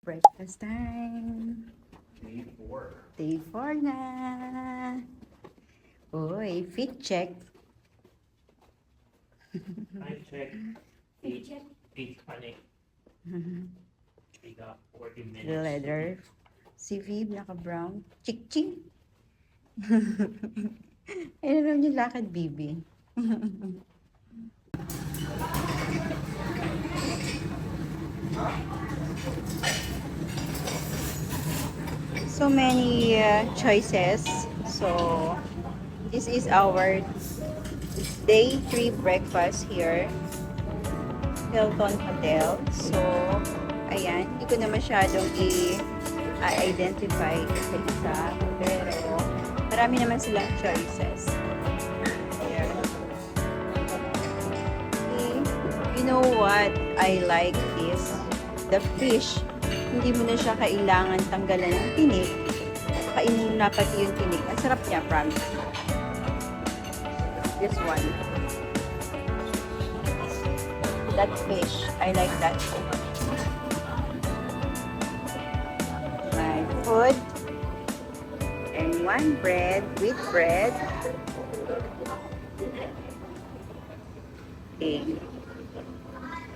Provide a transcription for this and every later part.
Breakfast time. Day 4. Day 4 na. Uy, fit check. Time check. 8:20. We got 40 minutes. The leather. Si Viv, naka-brown. Chik-ching. Ano naman yung lakad, Bibi? So many choices. So, this is our day 3 breakfast here. Hilton Hotel. So, ayan. Hindi ko na masyadong i-identify isa-isa. Pero, marami naman silang choices. Ayan. Okay. You know what I like is the fish. Hindi mo na siya kailangan tanggalan ng tinik. Kainin mo na pati yung tinik. Ang sarap niya, promise. This one. That fish. I like that. My food. And one bread with bread. Okay.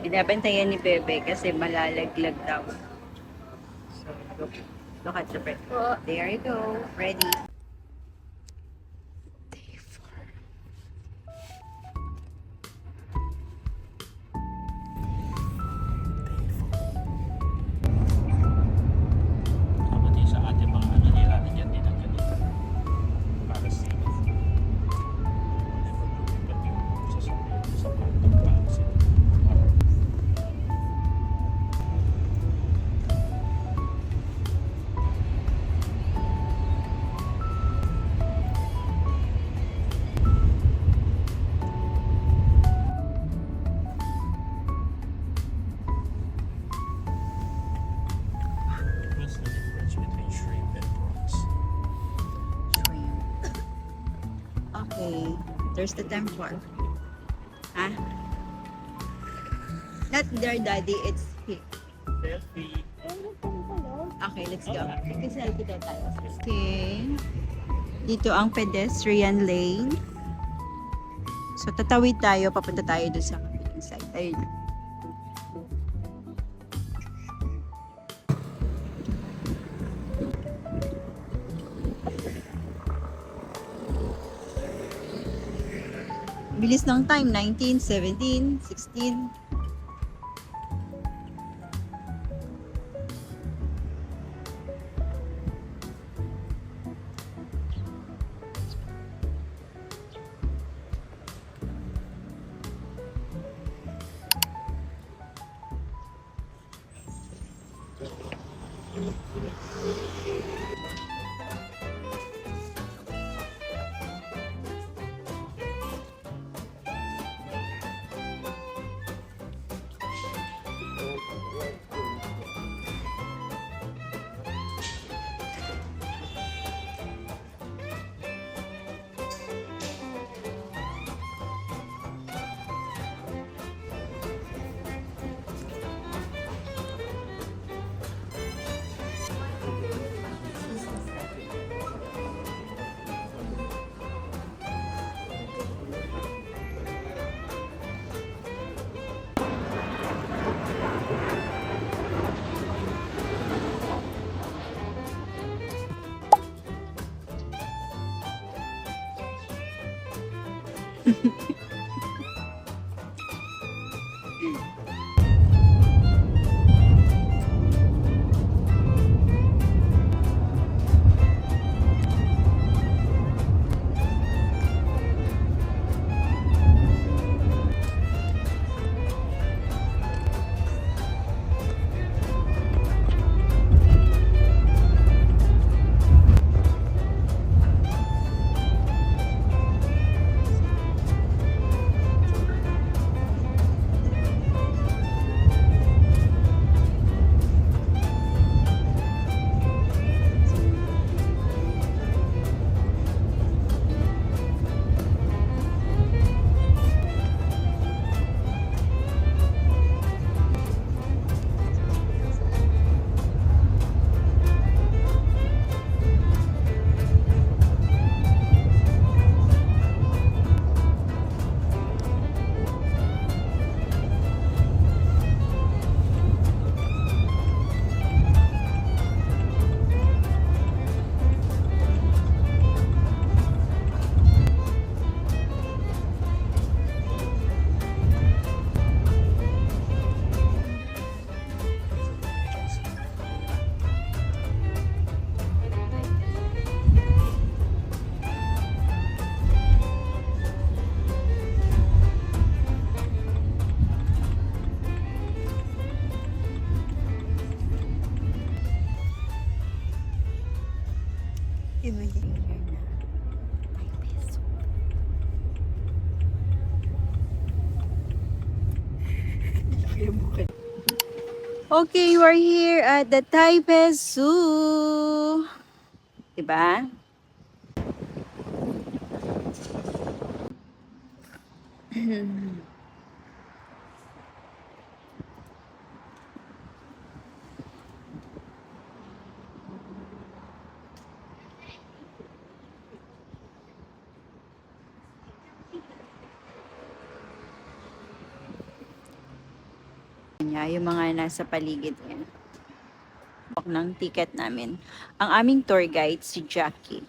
Binabantayan ni Bebe kasi malalaglag daw. So, look at the bread. Oh, there you go. Ready. Day 4. Kapati sa ating mga ano nila na dyan din ang ganito. Para safe. Pati yung sasakyan sa pantong pansin. What's the difference between shrimp and prawns? Shrimp. Okay. There's the temple. Huh? Not there, Daddy. It's here. Selfie. Okay, let's go. Selfie daw tayo. Okay. Dito ang pedestrian lane. So, tatawid tayo. Papunta tayo doon sa kabilang side. Ayun. Bilis ng time. 19, 17, 16. Okay, we're here at the Taipei Zoo. Diba? Yung mga nasa paligid yan. Ng ticket namin. Ang aming tour guide, si Jackie.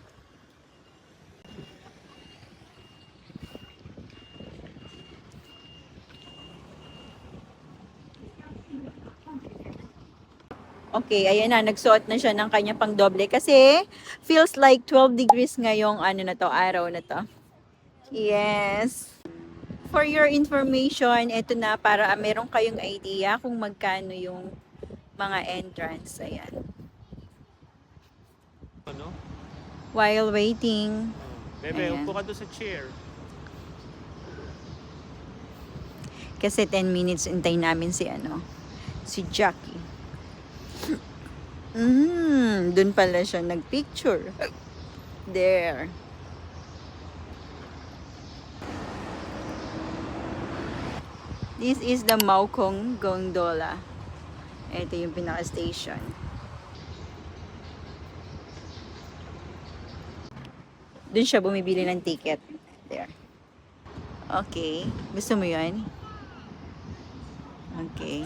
Okay, ayan na, nagsuot na siya ng kanya pang doble kasi feels like 12 degrees ngayong ano na to, araw na to. Yes. For your information, ito na para meron kayong idea kung magkano yung mga entrance. Ayan. Ano? While waiting. Bebe, Ayan. upo ka doon sa chair. Kasi 10 minutes intay namin si si Jackie. Dun pala siya nagpicture. There. This is the Maokong Gondola. Ito yung pinaka-station. Dun siya bumibili ng ticket. There. Okay. Gusto mo yun? Okay.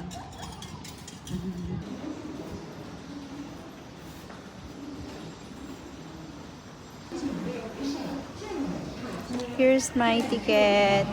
Here's my ticket.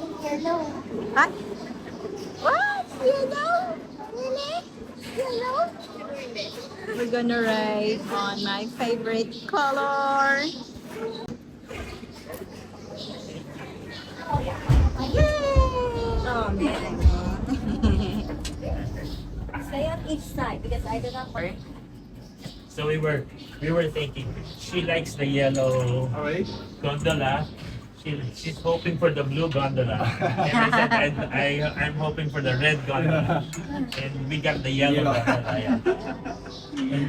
What? What? Yellow? Really? Yellow? We're gonna ride on my favorite color. Oh, man. Stay on each side because I do not want. So we were thinking, she likes the yellow gondola. She's hoping for the blue gondola. And I said, I'm hoping for the red gondola. And we got the yellow gondola. Yeah.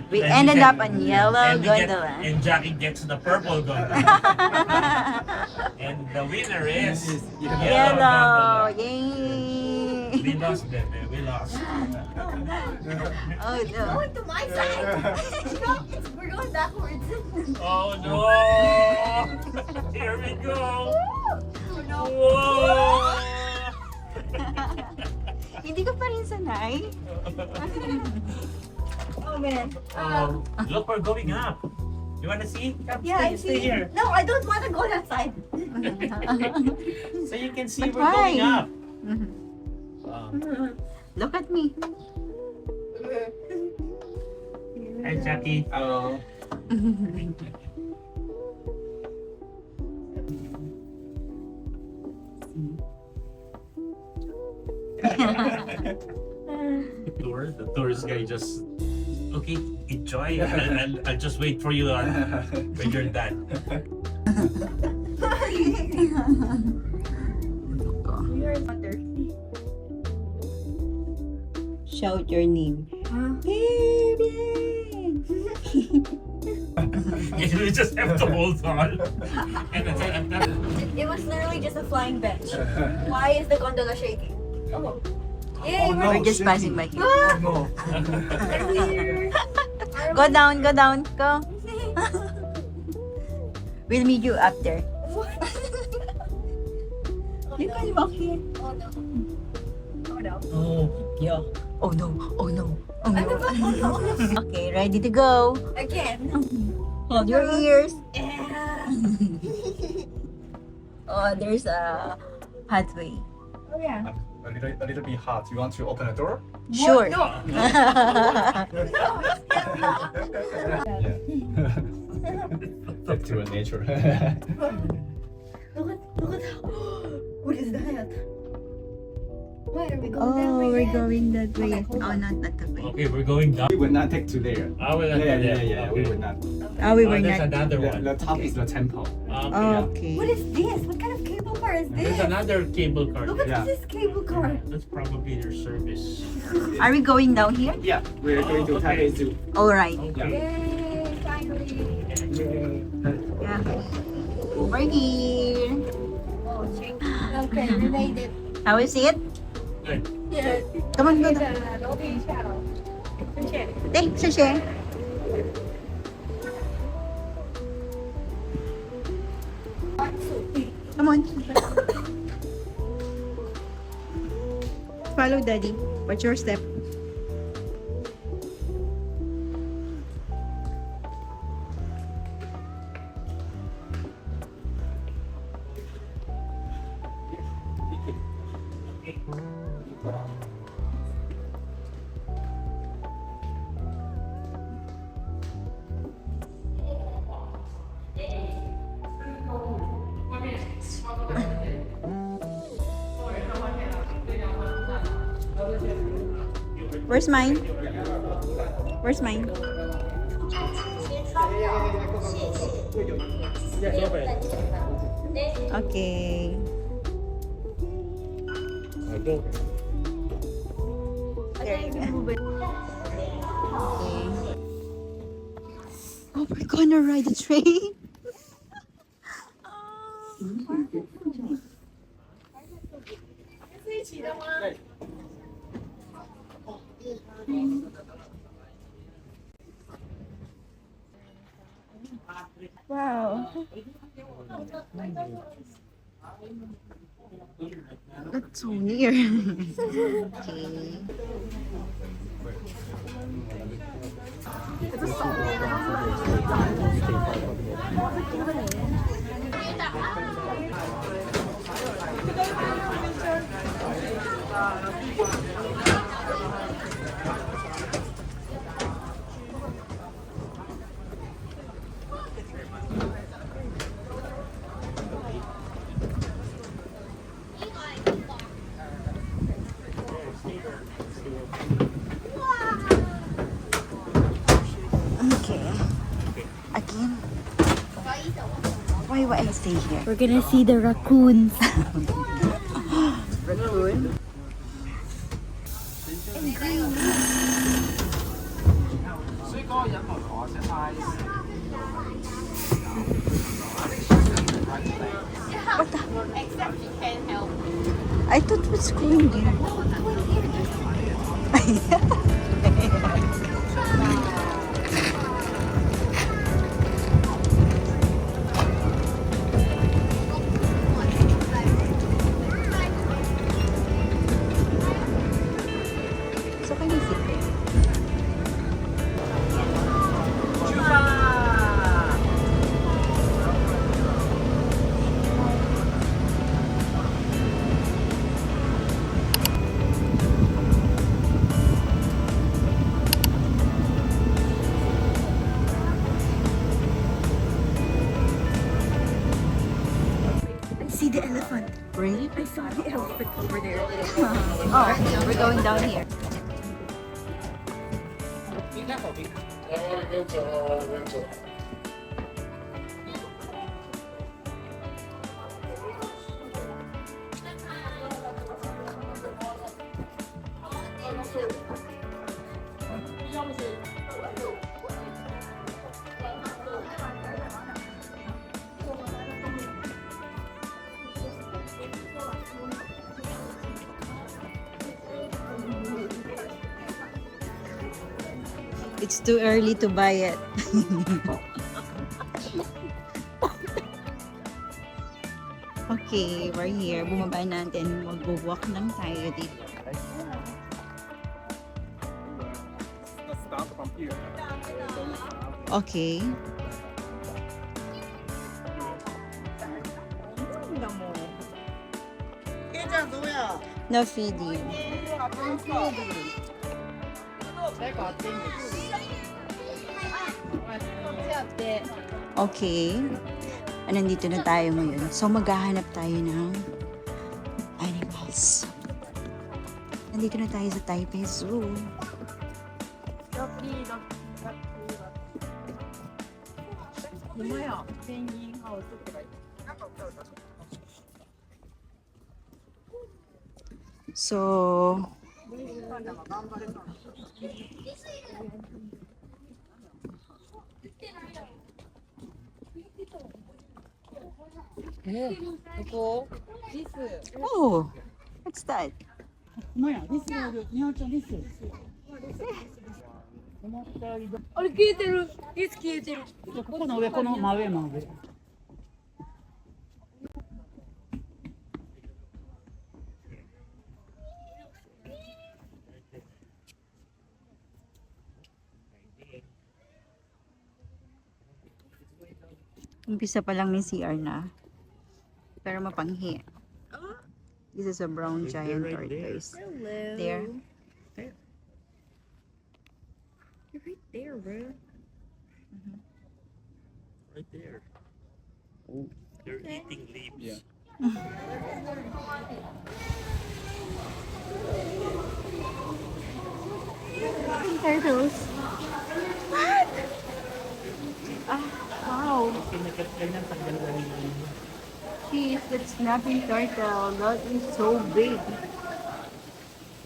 We And ended said- up on yellow and we get- gondola. and Jackie gets the purple gondola. And the winner is yellow Yellow. gondola. Yay. We lost, baby. We lost. Oh no. Going to my side. No, we're going backwards. Oh no! Here we go! Oh, no. Whoa! Hindi ko pa rin sanay. Oh man. Look, we're going up. You wanna see? Come, Yeah, I stay see. here. No, I don't want to go that side. So you can see But we're going why? up. Look at me. Hi, Jackie. Hello. The tourist guy just okay, enjoy, and I'll just wait for you when you're done. You're not thirsty. Shout your name. You just have to hold on. And that's it. I'm not. It was literally just a flying bench. Why is the gondola shaking? Oh. Yay, Oh, we're We're just passing by here. Ah, No. we're here. Go down, go down, go. We'll meet you up there. What? You can walk here. Oh no. Oh no. Oh, yeah. Oh no, oh no, oh no. Ano ba? Oh no. Okay, ready to go. Again. Hold your ears. Yeah. Oh, there's a pathway. Oh yeah. A little bit hot. You want to open the door? Sure. No. Yeah. Back to nature. Look at what is that? Why are we going that Oh, way? we're then? going that way. Okay, hold Oh, on. not that way. Okay, we're going down. We will not take to there. I will not Yeah, go yeah, there. yeah. Okay. We will not. Oh, we were There's not. another The, one. the top is the temple. Okay. Okay. What is this? What kind of cable car is There's this? another cable car. Look at Yeah. this cable car. That's probably their service. Are we going down here? Yeah, we're going to okay. Taipei Zoo. All right. Okay. Yay! Finally. Yeah. Over here. Oh, change. Okay, we made it. How is it? Good. Yeah. Come on, go. It's a Dolby channel. Check. Thanks, share. Come on. Follow daddy. Watch your step. Where's mine? Where's mine? Yes, open. Okay. I'll go. There you go. Okay. Oh, we're gonna ride the train. Wow. That's so near. Okay. Okay. Again. Why I stay here? We're gonna see the raccoons. Raccoon. What the? Except she can't help. I thought it was going there. So can you sit there? I see the elephant. Really? I saw the elephant over there. Oh, we're going down here. It's too early to buy it. Okay, we're here. Bumaba natin. Mag-walk lang tayo dito. Start from here. Okay. No feeding. Okay. Nandito na tayo ngayon. So, maghahanap tayo ng animals. Nandito na tayo sa Taipei Zoo. So, oh, what's that? あれ消えてる。いつ消えてる。ここの上、この真上真上。 Umpisa pa lang may CR na. Pero mapanghi. This is a brown giant tortoise. Hello. There. You're right there, bro. Right there. They're eating leaves. Yeah. Turtles. What? Ah, wow. Ganyan, tanggal na rin yung Jeez, that snapping turtle. That is so big.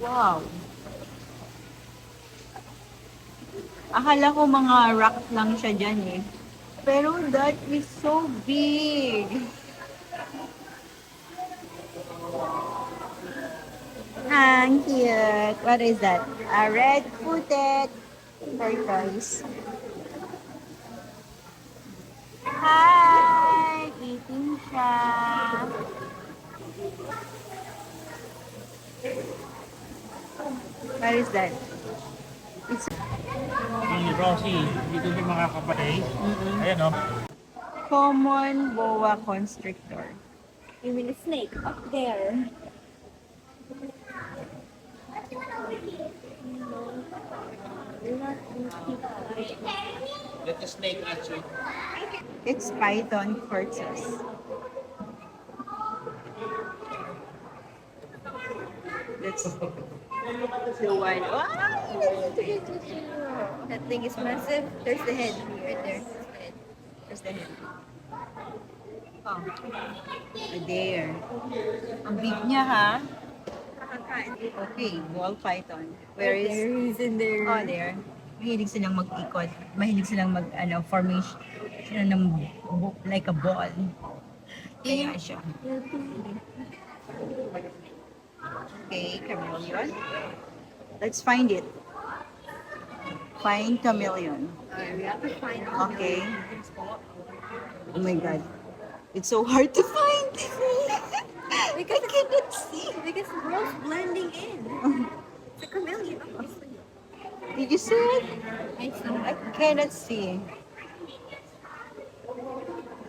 Wow. Akala ko mga rocks lang siya dyan eh. Pero that is so big. Ang cute. What is that? A red-footed tortoise. Hi! Eating siya. What is that? It's Si Rosie, dito yung mga kapatid. Ayan o. common boa constrictor. You mean a snake up there? Let the snake at you. It's python cursus. That's the one. Oh, That thing is massive. There's the head right there. there's the head. Oh, there. Ang big niya ha. Okay, ball python. Where is? He's in there. Oh, there. Mahilig silang mag-ikot. Mahilig silang formation sila ng like a ball. Kaya siya. Okay, chameleon. Let's find it. Find chameleon. We have to find Okay. Oh my god. It's so hard to find. I cannot see. because bro's blending in. It's a chameleon, obviously. Did you see it? I see. I cannot see.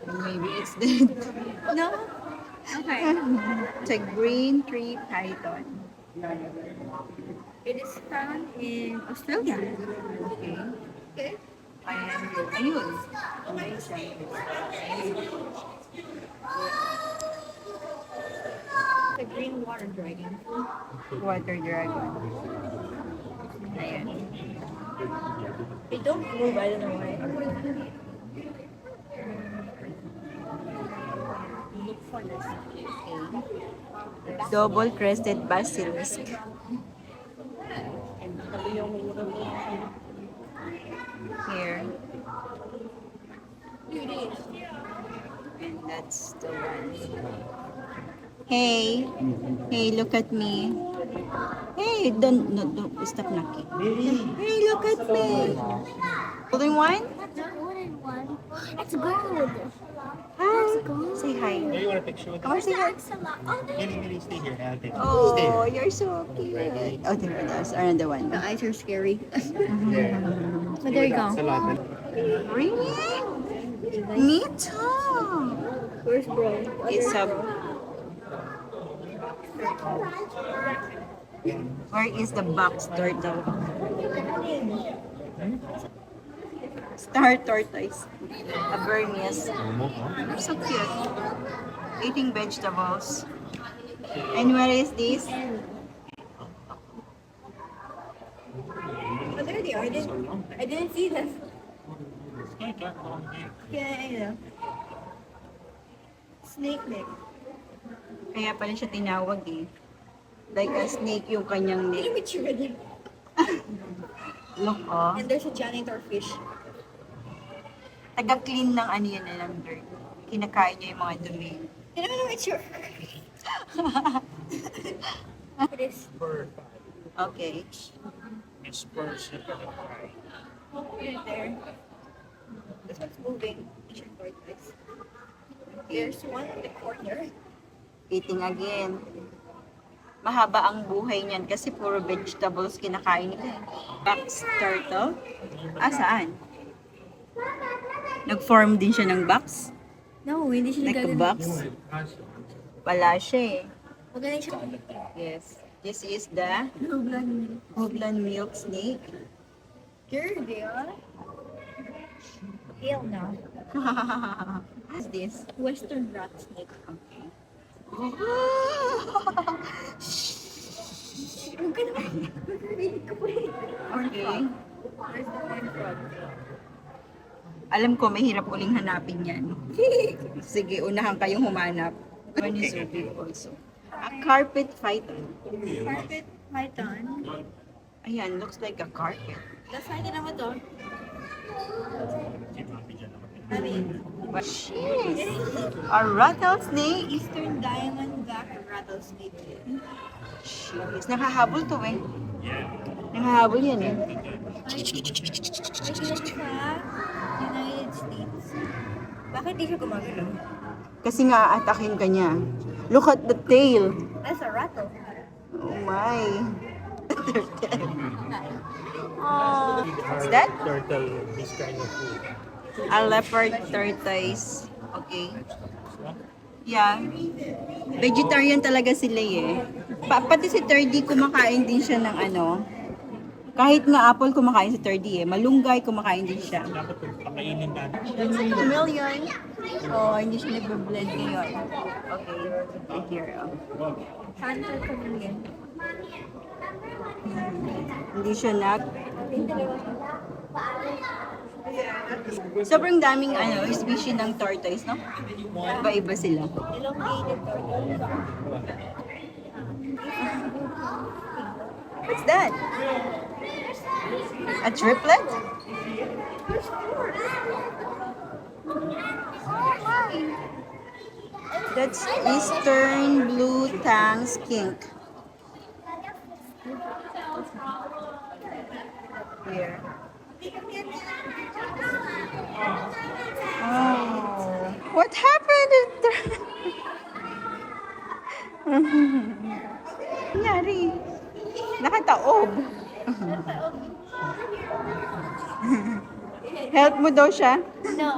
Maybe it's dead. No. Okay. It's a green tree python. It is found in Australia. Okay. Okay. Ayun. The green water dragon. Water dragon. Ayan. They don't move, I don't know why. Look for this. Double-crested basilisk. Here. Here it is. And that's the one. Hey. Hey, look at me. Hey, don't stop knocking. Hey, look at me. Holding one? That's a wooden one. It's gold. Hi. Say hi. Do you want a picture with Come on, say hi. Mini, stay here. I'll take Oh, you're so cute. Oh, there it is. Another one. The eyes are scary. There. But there you go. It's a lot. Really? Me too. Where's bro? It's a... Where is the box turtle? Star tortoise. A Burmese. They're so cute. Eating vegetables. And where is this? Oh, there they are. I didn't see them. Yeah. Snake neck. Kaya pala siya tinawag eh. Like a snake yung kanyang Look neck. at you ready. Look oh. And there's a janitor fish. Taga-clean ng ano yun ng dirt. Kinakain niya yung mga dumi. You don't know it's your. It is. Spur. Okay. It's spurs. You're gonna cry. Right there. This one's moving. It's your tortoise. There's one in the corner. Eating again. Mahaba ang buhay niyan kasi puro vegetables kinakain nila. Box turtle? Ah, saan? Nag-form din siya ng box? No, hindi siya Like a nagagano. box? Wala siya eh. Magaling siya. Yes. This is the Hoogland milk snake. Here they are. Hell no. What's this? Western rat snake. Okay. Okay. Where's the horn frog? Alam ko, mahirap uling hanapin yan. Sige, unahan kayong humanap. One is okay also. A carpet python. Carpet python. Ayan, looks like a carpet. That's why naman to. I But she's a rattlesnake. Eastern diamondback rattlesnake. She's nakahabol to eh. Yeah. Nakahabol yan eh. Sa United States. Bakit di siya gumagalaw? Kasi nga atakin ka niya. Look at the tail. That's a rattle. Oh my. What's that? Turtle, this kind of food. A leopard tortoise. Okay. Yeah. Vegetarian talaga sila eh. Pati si Turdy kumakain din siya ng ano. Kahit nga apple kumakain si Turdy eh. Malunggay kumakain din siya. Dapat pakainin natin. That's like a million. Oh, hindi siya nagbe-blend ngayon. Okay. Right here. Oh. Hunter chameleon. Hindi siya Sobrang daming species ng tortoise, no? Iba-iba sila. Elongated turtle. What's that? A triplet? That's Eastern Blue Tang Skink. Here. Oh, what happened? Nangyari? Nakataob. Help mo daw siya? No,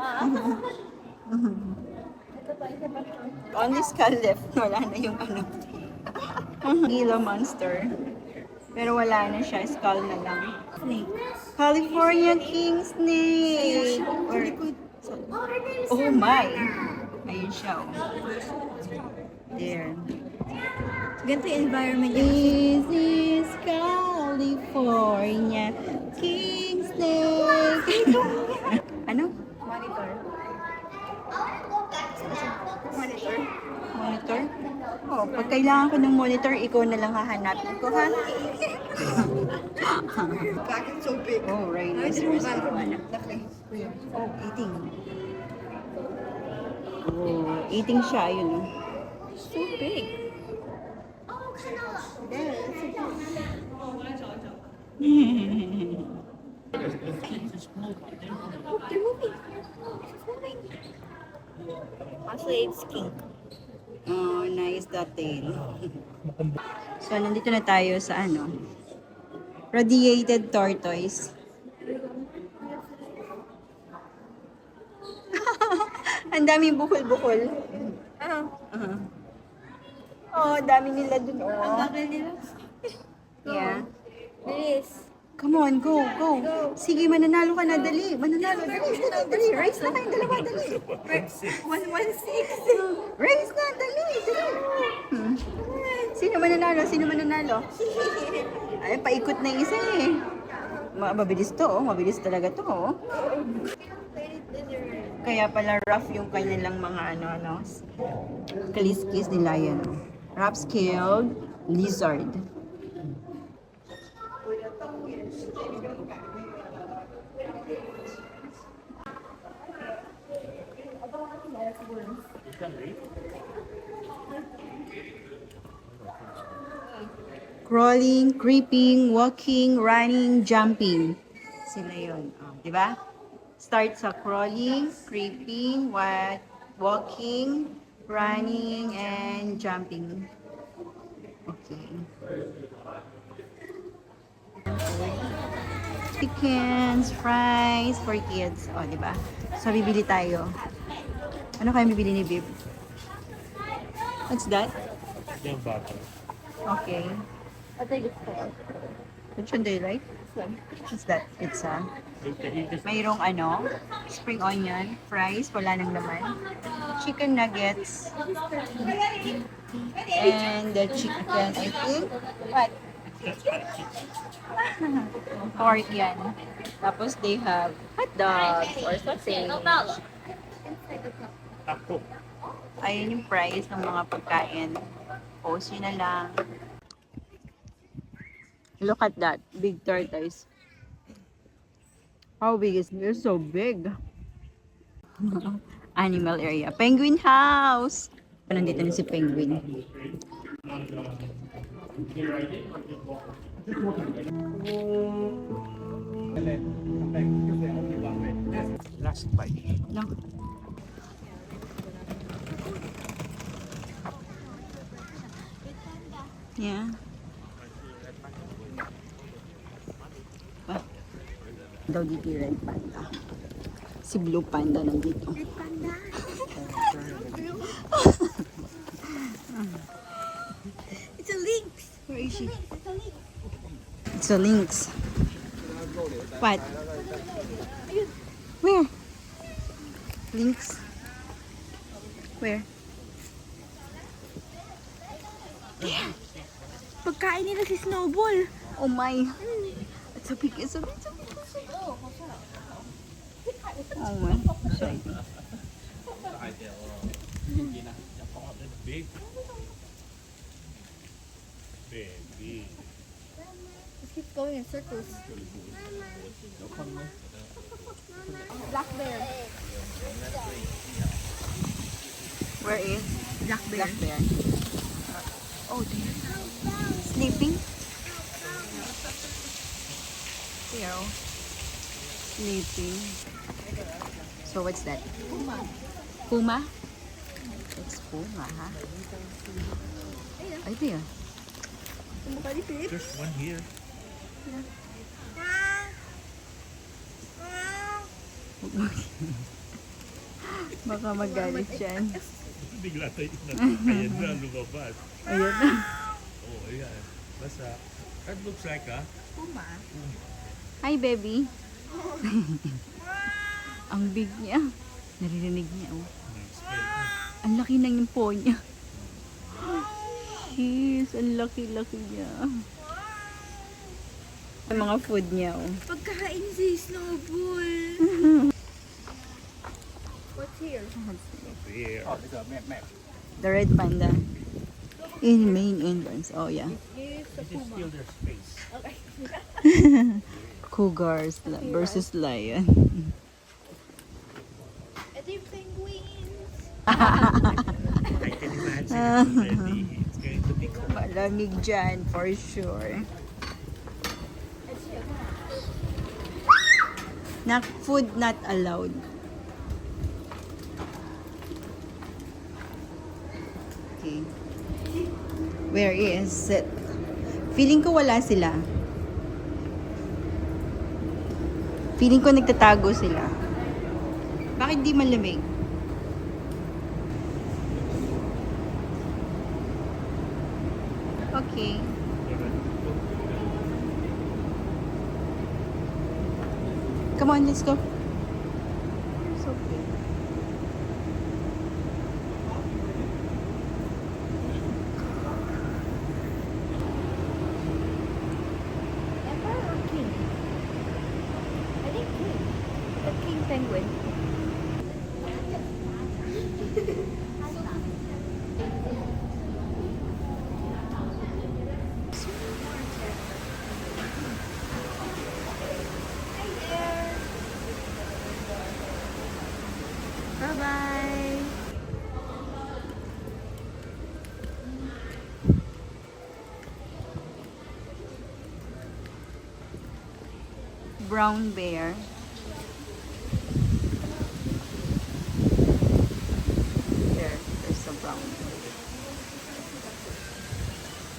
Only skull left. Wala na yung ano. Gila monster. Pero wala na siya. Skull na lang. snake. California king snake. Oh my. Ayun siya. Oh. There. Ganito yung environment niya. This is California king snake. Ano? Monitor. Monitor. Monitor? Oh, pag kailangan ko ng monitor, ikaw na lang hahanapin ko, ha? Back is so big. Oh, right. I just remember. Oh, eating. Oh, eating siya, ayun. Oh. So big. They're moving. It's moving. Actually, it's king. Oh, nice that tail. So, nandito na tayo sa ano, radiated tortoise. Ang daming bukol-bukol. Ah, Oh, dami nila dun. ang Oh. gagawin nila. Yeah. Bilis. Come on, go, go. Sige, mananalo ka na, dali. Mananalo, dali, dali, dali. Race na kayong dalawa, dali. 116. Race na, dali, dali. Hmm. Sino mananalo? Sino mananalo? Ay, paikot na yung isa eh. Mabilis to, oh. Mabilis talaga to, oh. Kaya pala rough yung kanilang mga ano, kaliskis nila yan, oh. Rough-scaled lizard. Crawling, creeping, walking, running, jumping. Sila yun. Oh, di ba? Start sa crawling, creeping, walking, running, and jumping. Okay. Chickens, fries for kids. O, di ba? So, bibili tayo. Ano kaya bibili ni Bib? What's that? Yung bata. Okay. I think it's fair. Which one do you like? What's that? Pizza. Mayroong ano, spring onion, fries, wala nang laman. Chicken nuggets. And the chicken, I think. What? Pork yan. Tapos they have hot dogs or sausage. Ako. Ayun yung price ng mga pagkain. Post yun na lang. Look at that. Big tortoise. How big is it? They're so big. Animal area. Penguin house! Nandito na si Penguin. Last bite. No. Yeah. Ah. Daw dito yung red panda. Si blue panda nandito. Red panda. It's a lynx. Where is she? It's a lynx. It's a lynx. What? Where? Lynx? Where? Pagkain nila si Snowball. Oh my. It's so big. It's so big. It's so big. Oh my. Shiny. Big. Big. It keeps going in circles. Black bear. Where is? Black bear. Black bear. Oh, dear. Sleeping? Here. Sleeping. So what's that? Puma. Puma? It's Puma, ha? Ay, dear. Puma ni Philip. There's one here. Baka magalit yan. Bigla tayo ayan na, lumabas. Ayun na. Oh, ayan. Basta, that looks like Puma. Hi, baby. Ang big niya. Naririnig niya, oh. Ang laki ng yung paw niya. Jeez, ang laki-laki niya. Ang mga food niya, oh. Pagkain si Snowball. What's here? here. Oh, it's a map. The red panda. In main entrance. Oh, yeah. Here's the This is Puma. still their space. Okay. Cougars versus lion. Ito yung penguins. I can imagine already. It's going to be cool. Malamig dyan, for sure. Food not allowed. Okay. Where is it? Feeling ko wala sila. Feeling ko nagtatago sila. Bakit di malamig? Okay. Come on, let's go. It's okay. Emperor or king? I think king. The king penguin. Hi there. Bye-bye. Brown bear. There's a brown bear.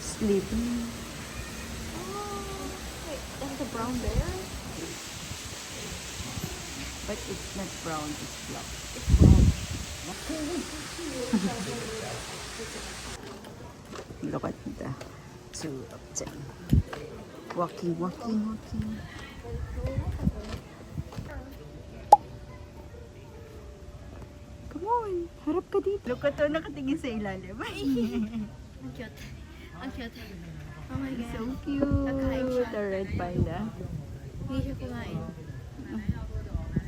Sleeping. Wait, that's a brown bear? But it's not brown, it's black. It's brown. Look at the two of them. Walking, walking, walking. Come on, harap ka dito. Look at to, nakatingin sa ilalim. Ang cute. Ang cute. Oh my God. So cute. Nakain siya. The red panda. Hindi siya kumain.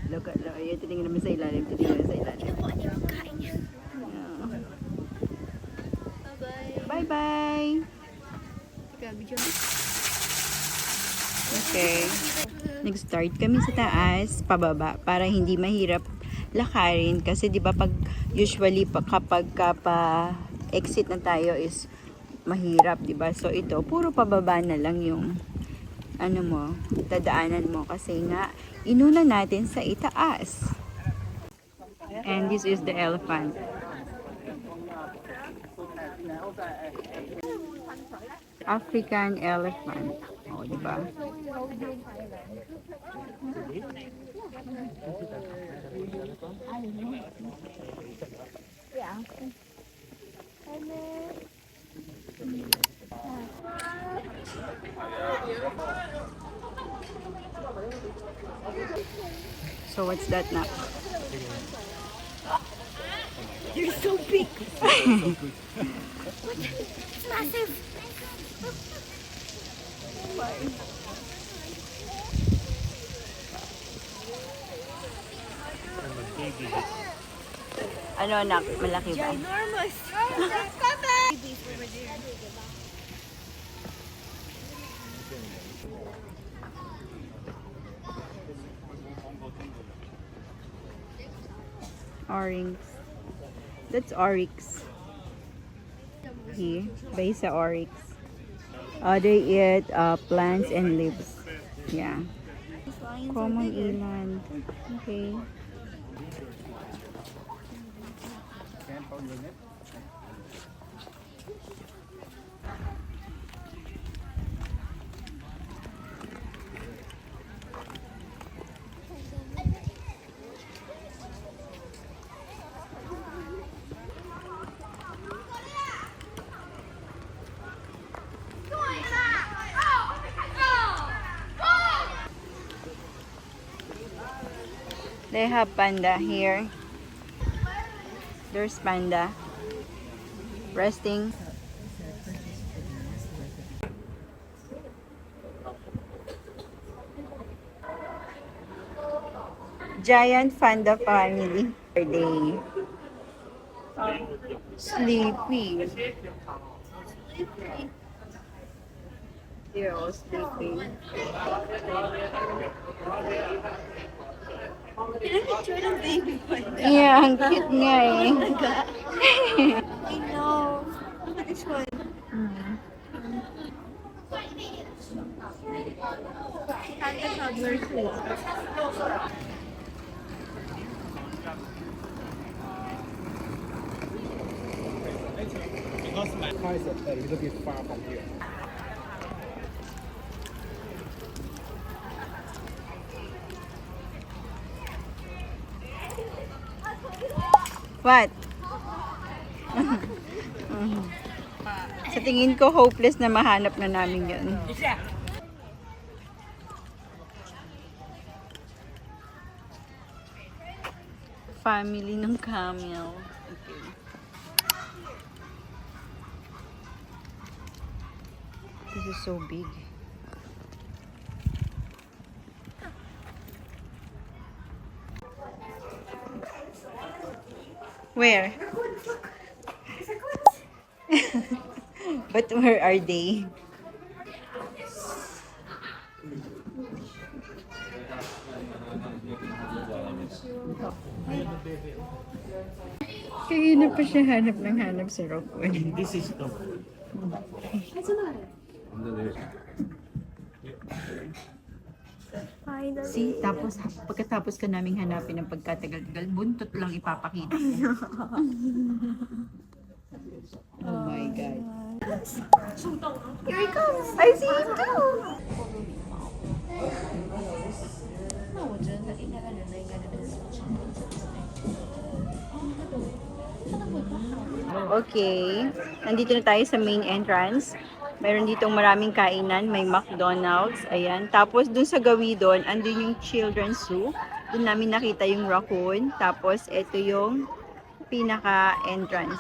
Look at, yun, titingin naman sa ilalim, titingin naman sa ilalim. Kinukuha niya yung kain niya. Yeah. Bye-bye. Bye-bye. Teka, video. Okay. Nag-start kami sa taas, pababa, para hindi mahirap lakarin. Kasi di ba pag usually kapag exit na tayo is mahirap, di ba? So ito, puro pababa na lang yung ano mo, dadaanan mo. Kasi nga, inuna natin sa itaas. And this is the elephant. African elephant. O, di ba? Yeah. So what's that now? You're so big. It's massive. Ano anak? Malaki ba? Ginormous. Come back. Babies over there. Oryx. That's oryx. Here, base sa oryx. They eat plants and leaves. Yeah. Common eland. Okay. They have panda here. There's panda resting. Giant panda family. Are they sleepy? They're all sleeping. Pinapicture ng baby panda. Yeah, ang cute nga eh. I know. Look at this one. Panda toddler too. car is a little bit far from here. What? Sa tingin ko, hopeless na mahanap na namin yun. Family ng camel. Okay. This is so big. Where? But where are they? Kaya na pa siya hanap ng hanap sa Rockwood. This is the See, tapos pagkatapos ka naming hanapin ng pagkatagal-tagal, buntot lang ipapakita. Oh my God. Here he comes. I see him too! Okay, nandito na tayo sa main entrance. Mayroon ditong maraming kainan, may McDonald's, ayan. Tapos dun sa gawidon, andun yung children's zoo. Dun namin nakita yung raccoon. Tapos ito yung pinaka-entrance.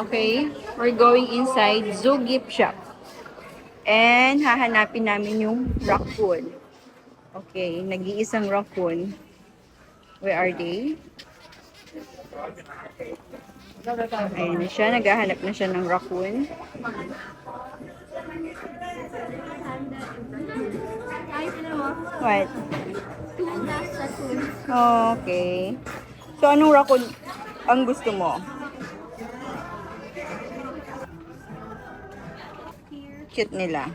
Okay, we're going inside Zoo Gift Shop. And hahanapin namin yung raccoon. Okay, nag-iisang raccoon. Where are they? Ayan na siya, naghahanap na siya ng raccoon. What? Okay. So, anong raccoon ang gusto mo? Cute nila.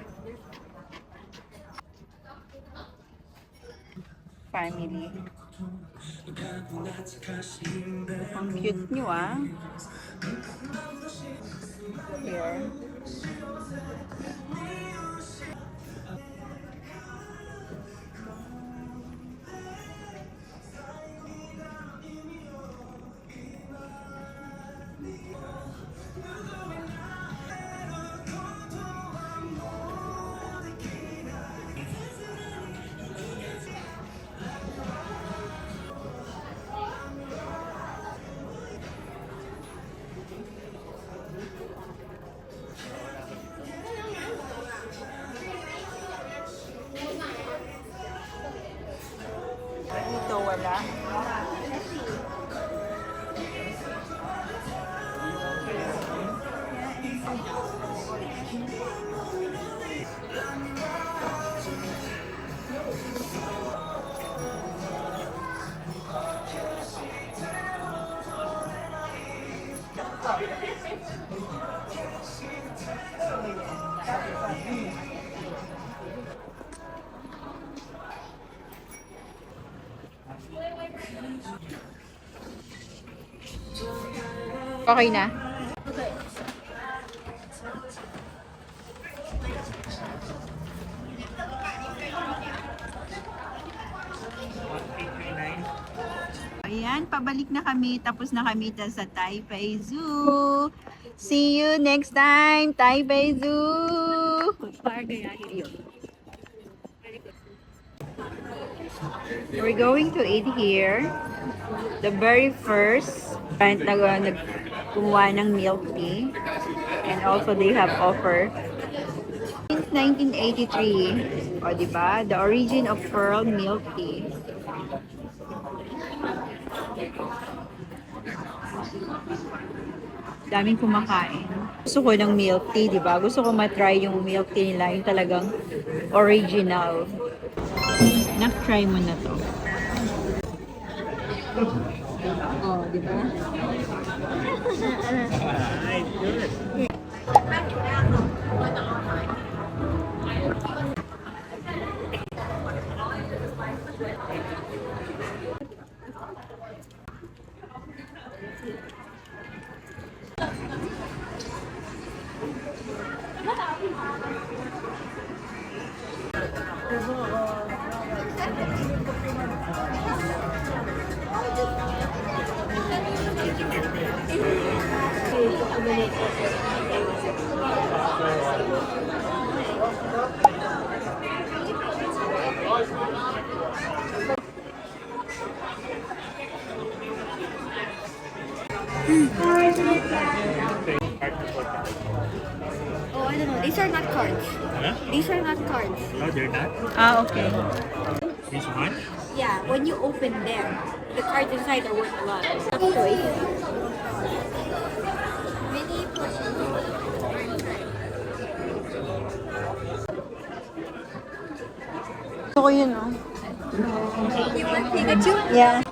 Family. Ang cute nyo ah. Here. Dito wala. Okay na. Ayan, pabalik na kami. Tapos na kami sa Taipei Zoo. See you next time, Taipei Zoo! We're going to eat here. The very first, kumuha ng milk tea. And also they have offer. Since 1983, o diba? The origin of pearl milk tea. Daming kumakain. Gusto ko ng milk tea, diba? Gusto ko matry yung milk tea nila, yung talagang original. Nak-try mo na to. Oh, diba? Oh, I don't know. These are not cards. Huh? These are not cards. No, they're not. Ah, okay. This one? Yeah, when you open them, the cards inside are worth a lot. Toys. Mini Gusto ko yun, no? You want Pikachu? Yeah.